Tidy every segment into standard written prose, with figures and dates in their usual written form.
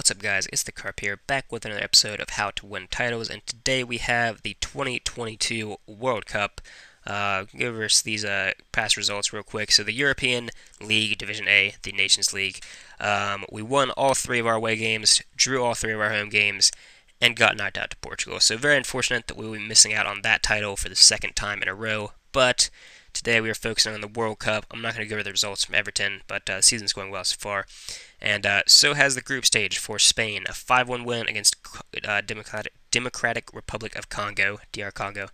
What's up, guys? It's the Carp here, back with another episode of How to Win Titles, and today we have the 2022 World Cup. Give us these past results real quick. So the European League, Division A, the Nations League, we won all three of our away games, drew all three of our home games, and got knocked out to Portugal. So very unfortunate that we will be missing out on that title for the second time in a row, but today we are focusing on the World Cup. I'm not going to go over the results from Everton, but the season's going well so far. And so has the group stage for Spain, a 5-1 win against Democratic Republic of Congo, DR Congo,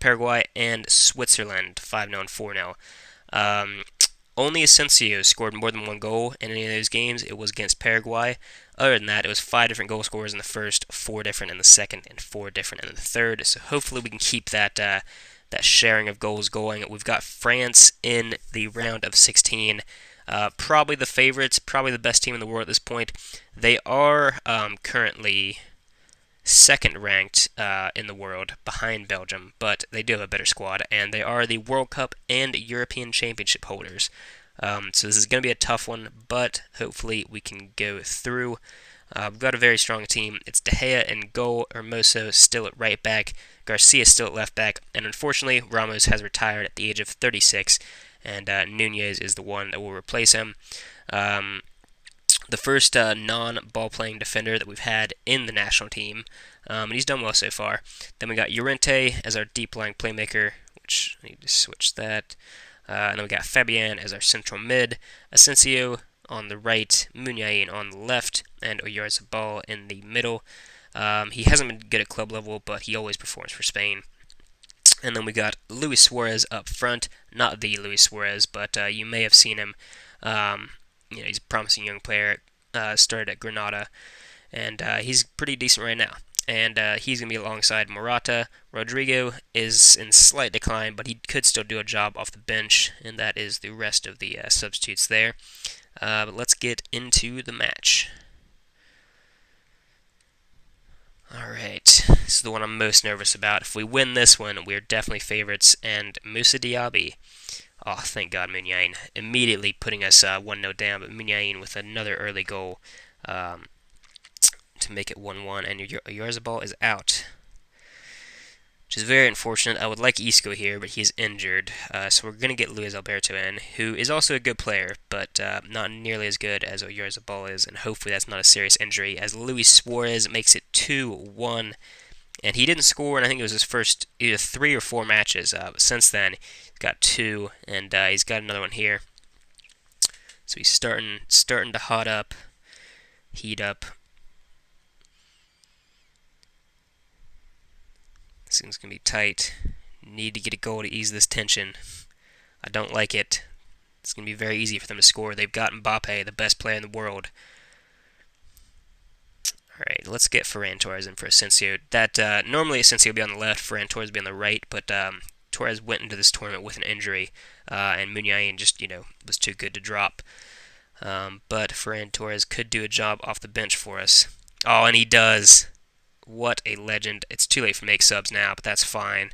Paraguay, and Switzerland, 5-0 and 4-0. Only Asensio scored more than one goal in any of those games. It was against Paraguay. Other than that, it was 5 different goal scorers in the first, 4 different in the second, and 4 different in the third. So hopefully we can keep that sharing of goals going. We've got France in the round of 16. Probably the favorites, probably the best team in the world at this point. They are currently second ranked in the world behind Belgium, but they do have a better squad, and they are the World Cup and European Championship holders. So this is going to be a tough one, but hopefully we can go through. We've got a very strong team. It's De Gea in goal, Hermoso still at right back, Garcia still at left back, and unfortunately Ramos has retired at the age of 36. And Nunez is the one that will replace him. The first non-ball-playing defender that we've had in the national team, and he's done well so far. Then we got Llorente as our deep-lying playmaker, which I need to switch that. And then we got Fabian as our central mid, Asensio on the right, Muniain on the left, and Oyarzabal in the middle. He hasn't been good at club level, but he always performs for Spain. And then we got Luis Suarez up front. Not the Luis Suarez, but you may have seen him. He's a promising young player. Started at Granada, and he's pretty decent right now. And he's going to be alongside Morata. Rodrigo is in slight decline, but he could still do a job off the bench, and that is the rest of the substitutes there. But let's get into the match. Alright, this is the one I'm most nervous about. If we win this one, we're definitely favorites. And Moussa Diaby, oh, thank God, Muniain, immediately putting us 1-0 down, but Muniain with another early goal to make it 1-1, and Oyarzabal is out, which is very unfortunate. I would like Isco here, but he's injured, so we're going to get Luis Alberto in, who is also a good player, but not nearly as good as Oyarzabal is, and hopefully that's not a serious injury, as Luis Suarez makes it 2-1, and he didn't score, and I think it was his first either 3 or 4 matches, but since then, he's got 2, and he's got another one here, so he's starting to heat up. This thing's going to be tight. Need to get a goal to ease this tension. I don't like it. It's going to be very easy for them to score. They've got Mbappe, the best player in the world. Alright, let's get Ferran Torres in for Asensio. Normally Asensio would be on the left, Ferran Torres would be on the right, but Torres went into this tournament with an injury, and Muniain just, was too good to drop. But Ferran Torres could do a job off the bench for us. Oh, and he does. What a legend. It's too late for make subs now, but that's fine.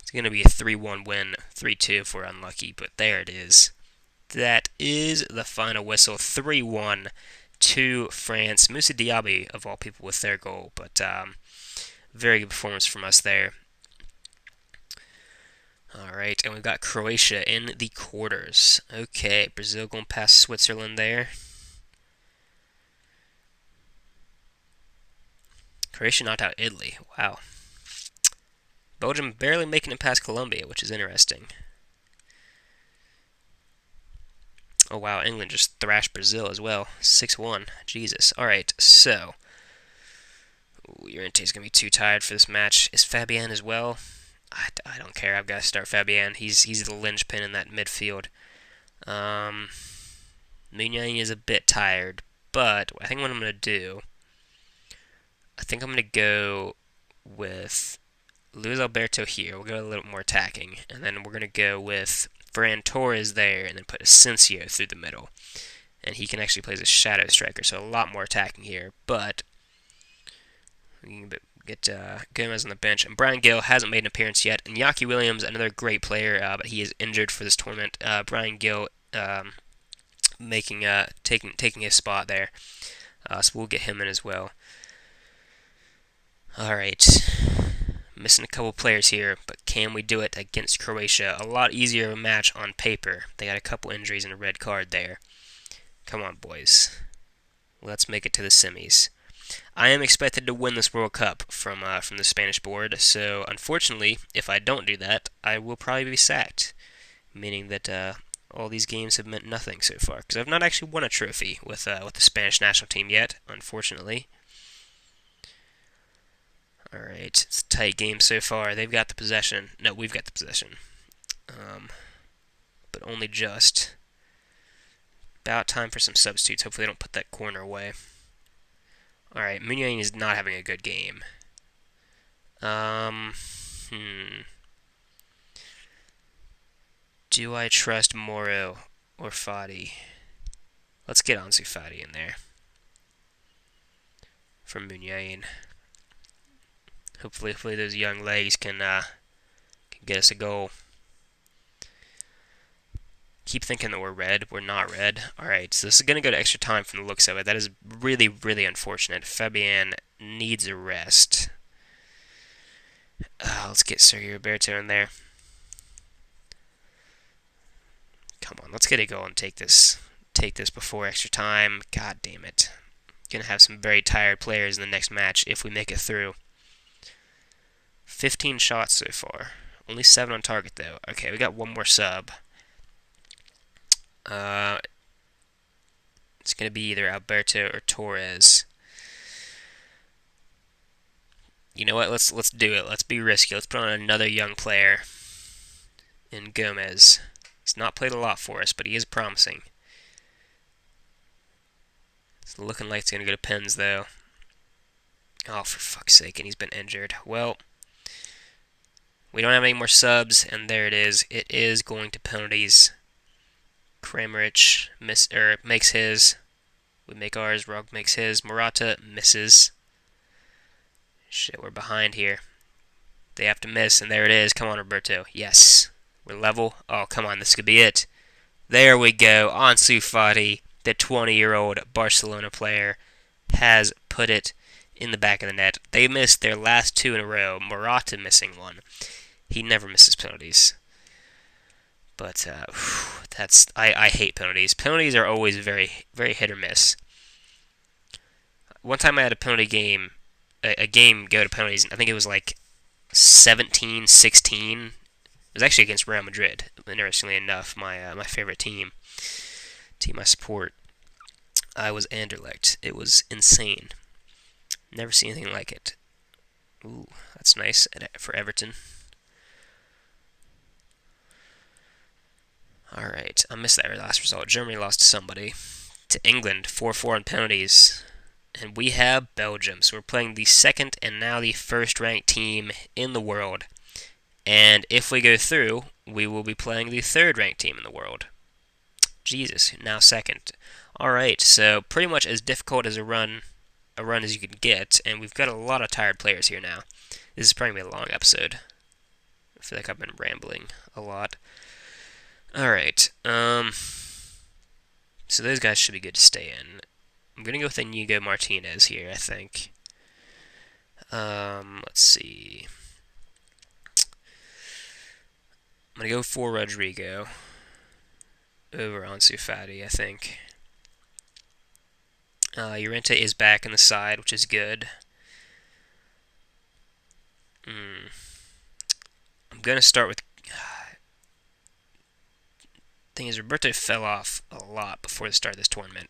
It's going to be a 3-1 win, 3-2 if we're unlucky, but there it is. That is the final whistle, 3-1 to France. Moussa Diaby, of all people, with their goal, but very good performance from us there. Alright, and we've got Croatia in the quarters. Okay, Brazil going past Switzerland there. Croatia knocked out Italy. Wow. Belgium barely making it past Colombia, which is interesting. Oh, wow. England just thrashed Brazil as well. 6-1. Jesus. Alright, so. Llorente's going to be too tired for this match. Is Fabian as well? I don't care. I've got to start Fabian. He's the linchpin in that midfield. Muniain is a bit tired, but I think what I'm going to do, I think I'm going to go with Luis Alberto here. We'll go a little more attacking. And then we're going to go with Ferran Torres there and then put Asensio through the middle. And he can actually play as a shadow striker, so a lot more attacking here. But we can get Gomez on the bench. And Brian Gill hasn't made an appearance yet. And Yaki Williams, another great player, but he is injured for this tournament. Brian Gill taking his spot there. So we'll get him in as well. Alright. Missing a couple players here, but can we do it against Croatia? A lot easier of a match on paper. They got a couple injuries and a red card there. Come on, boys. Let's make it to the semis. I am expected to win this World Cup from the Spanish board, so unfortunately, if I don't do that, I will probably be sacked. Meaning that all these games have meant nothing so far, because I've not actually won a trophy with the Spanish national team yet, unfortunately. Alright, it's a tight game so far. They've got the possession. No, we've got the possession. But only just. About time for some substitutes. Hopefully they don't put that corner away. Alright, Muniain is not having a good game. Do I trust Moro or Fati? Let's get Ansu Fati in there. For Muniain. Hopefully those young legs can get us a goal. Keep thinking that we're red. We're not red. Alright, so this is going to go to extra time from the looks of it. That is really, really unfortunate. Fabian needs a rest. Let's get Sergio Roberto in there. Come on, let's get a goal and take this before extra time. God damn it. Gonna have some very tired players in the next match if we make it through. 15 shots so far. Only 7 on target, though. Okay, we got one more sub. It's going to be either Alberto or Torres. You know what? Let's do it. Let's be risky. Let's put on another young player in Gomez. He's not played a lot for us, but he is promising. It's looking like it's going to go to pens, though. Oh, for fuck's sake, and he's been injured. Well, we don't have any more subs, and there it is. It is going to penalties. Kramaric makes his. We make ours. Rog makes his. Morata misses. Shit, we're behind here. They have to miss, and there it is. Come on, Roberto. Yes. We're level. Oh, come on. This could be it. There we go. Ansu Fati, the 20-year-old Barcelona player, has put it in the back of the net. They missed their last 2 in a row. Morata missing one. He never misses penalties. But I hate penalties. Penalties are always very, very hit or miss. One time I had a penalty game, a game go to penalties, and I think it was like 17-16. It was actually against Real Madrid, interestingly enough, my favorite team I support. I was Anderlecht. It was insane. Never seen anything like it. Ooh, that's nice for Everton. Alright, I missed that last result. Germany lost to somebody. To England, 4-4 on penalties. And we have Belgium. So we're playing the second and now the first-ranked team in the world. And if we go through, we will be playing the third-ranked team in the world. Jesus, now second. Alright, so pretty much as difficult as a run as you can get. And we've got a lot of tired players here now. This is probably going to be a long episode. I feel like I've been rambling a lot. Alright, so those guys should be good to stay in. I'm going to go with Inigo Martinez here, I think. Let's see. I'm going to go for Rodrigo over Ansu Fati, I think. Llorente is back in the side, which is good. I'm going to start with... Thing is, Roberto fell off a lot before the start of this tournament.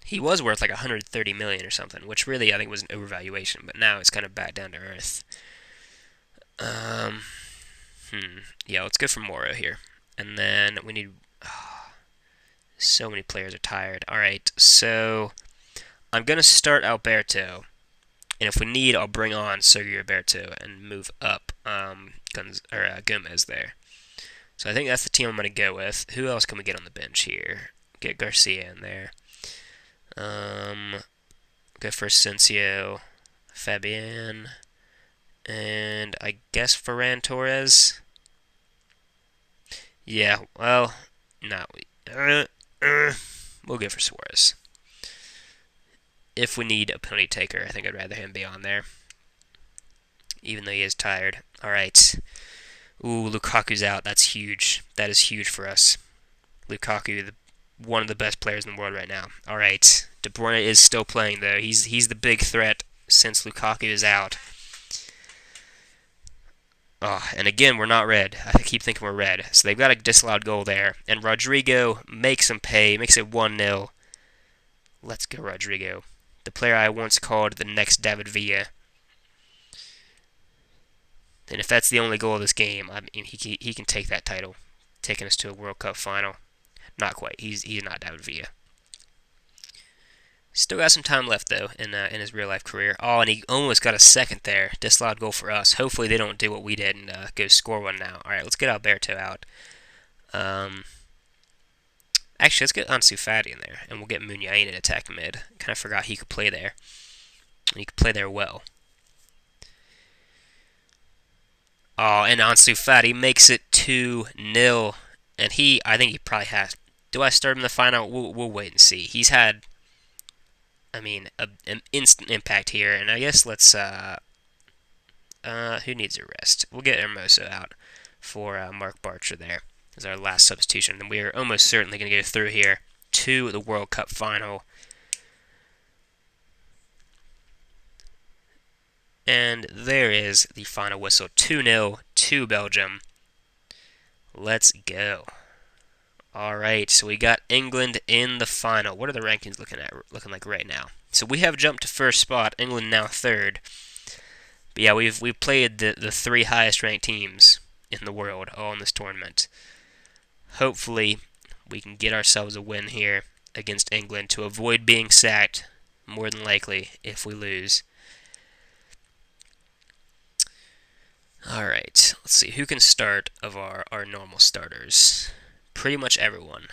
He was worth like 130 million or something, which really I think was an overvaluation, but now it's kind of back down to earth. Yeah, let's go for Moro here. And then we need... so many players are tired. Alright, so I'm going to start Alberto. And if we need, I'll bring on Sergio Roberto and move up Gomez there. So I think that's the team I'm going to go with. Who else can we get on the bench here? Get Garcia in there. Go for Asensio, Fabian, and I guess Ferran Torres. Yeah, well, no. We'll go for Suarez. If we need a penalty taker, I think I'd rather him be on there, even though he is tired. All right. Ooh, Lukaku's out. That's huge. That is huge for us. Lukaku, one of the best players in the world right now. All right. De Bruyne is still playing, though. He's the big threat since Lukaku is out. Oh, and again, we're not red. I keep thinking we're red. So they've got a disallowed goal there. And Rodrigo makes them pay. Makes it 1-0. Let's go, Rodrigo. The player I once called the next David Villa. And if that's the only goal of this game, I mean, he can take that title, taking us to a World Cup final. Not quite. He's not David Villa. Still got some time left though in his real life career. Oh, and he almost got a second there. Disallowed goal for us. Hopefully they don't do what we did and go score one now. All right, let's get Alberto out. Actually, let's get Ansu Fati in there, and we'll get Muniain in attack mid. Kind of forgot he could play there. He could play there well. Oh, and Ansu Fati makes it 2-0. And I think he probably has. Do I start him in the final? We'll wait and see. He's had, I mean, an instant impact here. And I guess let's, who needs a rest? We'll get Hermoso out for Mark Bartra there as our last substitution. And we are almost certainly going to go through here to the World Cup final. And there is the final whistle. 2-0 to Belgium. Let's go. Alright, so we got England in the final. What are the rankings looking like right now? So we have jumped to first spot, England now third. But yeah, we've played the three highest ranked teams in the world all in this tournament. Hopefully we can get ourselves a win here against England to avoid being sacked, more than likely, if we lose. Alright, let's see, who can start of our normal starters? Pretty much everyone.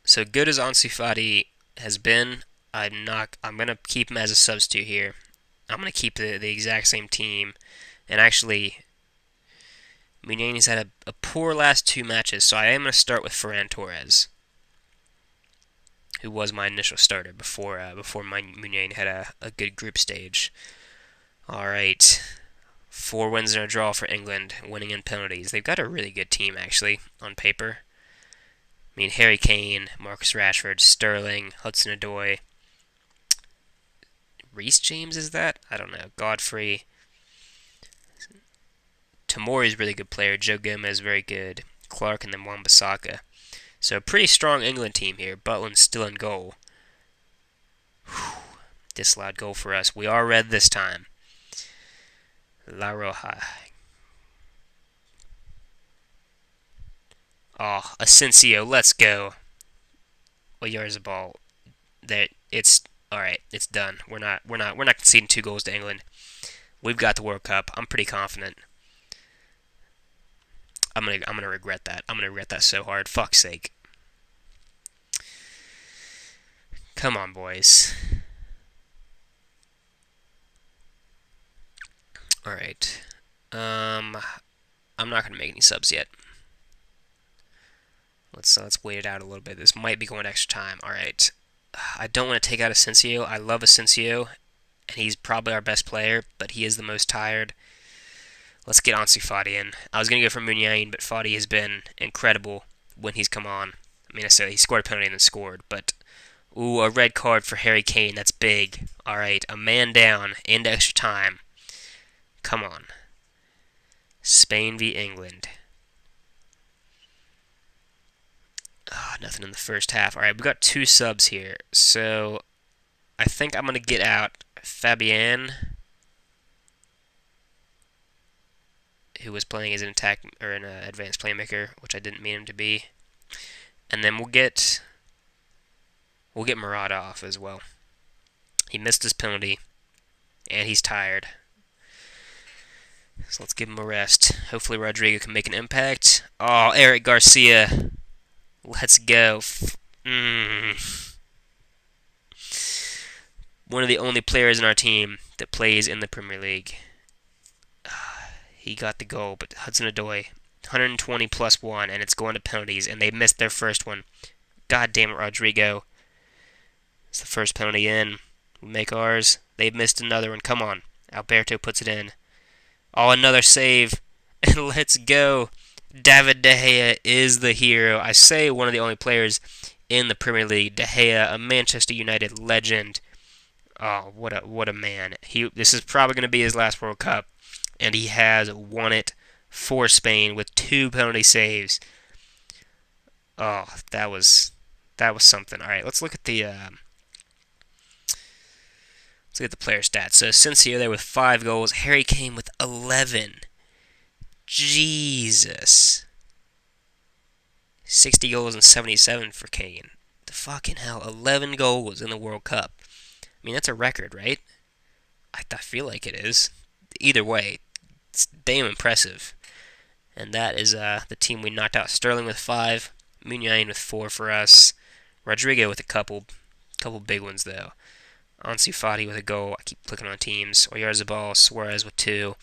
So good as Ansu Fati has been, I'm going to keep him as a substitute here. I'm going to keep the exact same team. And actually, Muniain's had a poor last two matches, so I am going to start with Ferran Torres, who was my initial starter before Muniain had a good group stage. Alright. 4 wins and a draw for England, winning in penalties. They've got a really good team, actually, on paper. I mean, Harry Kane, Marcus Rashford, Sterling, Hudson-Odoi. Reece James, is that? I don't know. Godfrey. Tomori's a really good player. Joe Gomez, very good. Clark, and then Wan-Bissaka. So a pretty strong England team here. Butland's still in goal. Whew. Disallowed goal for us. We are red this time. La Roja. Oh, Asensio, let's go. Well, yours a ball. That it's all right. It's done. We're not conceding 2 goals to England. We've got the World Cup. I'm pretty confident. I'm gonna regret that. I'm gonna regret that so hard. Fuck's sake. Come on, boys. All right. I'm not gonna make any subs yet. Let's wait it out a little bit. This might be going extra time. All right. I don't want to take out Asensio. I love Asensio, and he's probably our best player, but he is the most tired. Let's get Ansu Fati in. I was going to go for Muniain, but Fati has been incredible when he's come on. I mean, I said he scored a penalty and then scored, but ooh, a red card for Harry Kane. That's big. All right, a man down into extra time. Come on. Spain v. England. Oh, nothing in the first half. All right, we got 2 subs here. So I think I'm going to get out Fabian, who was playing as an attack or an advanced playmaker, which I didn't mean him to be. And then we'll get Murad off as well. He missed his penalty, and he's tired. So let's give him a rest. Hopefully Rodrigo can make an impact. Oh, Eric Garcia. Let's go. One of the only players in our team that plays in the Premier League. He got the goal, but Hudson-Odoi, 120 plus 1, and it's going to penalties, and they missed their first one. God damn it, Rodrigo. First penalty in. We make ours. They've missed another one. Come on. Alberto puts it in. Oh, another save. And let's go. David De Gea is the hero. I say one of the only players in the Premier League. De Gea, a Manchester United legend. Oh, what a man. This is probably going to be his last World Cup, and he has won it for Spain with 2 penalty saves. Oh, that was something. All right, let's look at the player stats. So Asensio there with 5 goals. Harry Kane with 11. Jesus. 60 goals and 77 for Kane. The fucking hell, 11 goals in the World Cup. I mean, that's a record, right? I feel like it is. Either way, it's damn impressive. And that is the team we knocked out. Sterling with 5, Muniain with 4 for us, Rodrigo with a couple big ones though. Ansu Fati with a goal. I keep clicking on teams. Oyarzabal, Suarez with 2.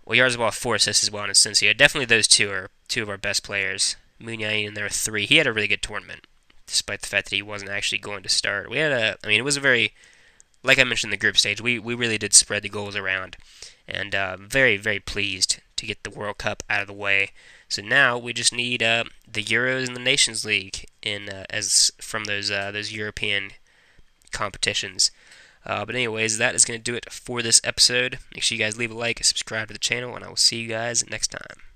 Oyarzabal with 4 assists as well, and Asensio. Definitely those two are 2 of our best players. Muniain in there with 3. He had a really good tournament, despite the fact that he wasn't actually going to start. It was a very, like I mentioned in the group stage, we really did spread the goals around, and very, very pleased to get the World Cup out of the way. So now we just need the Euros and the Nations League as from those European competitions. But anyways, that is going to do it for this episode. Make sure you guys leave a like, subscribe to the channel, and I will see you guys next time.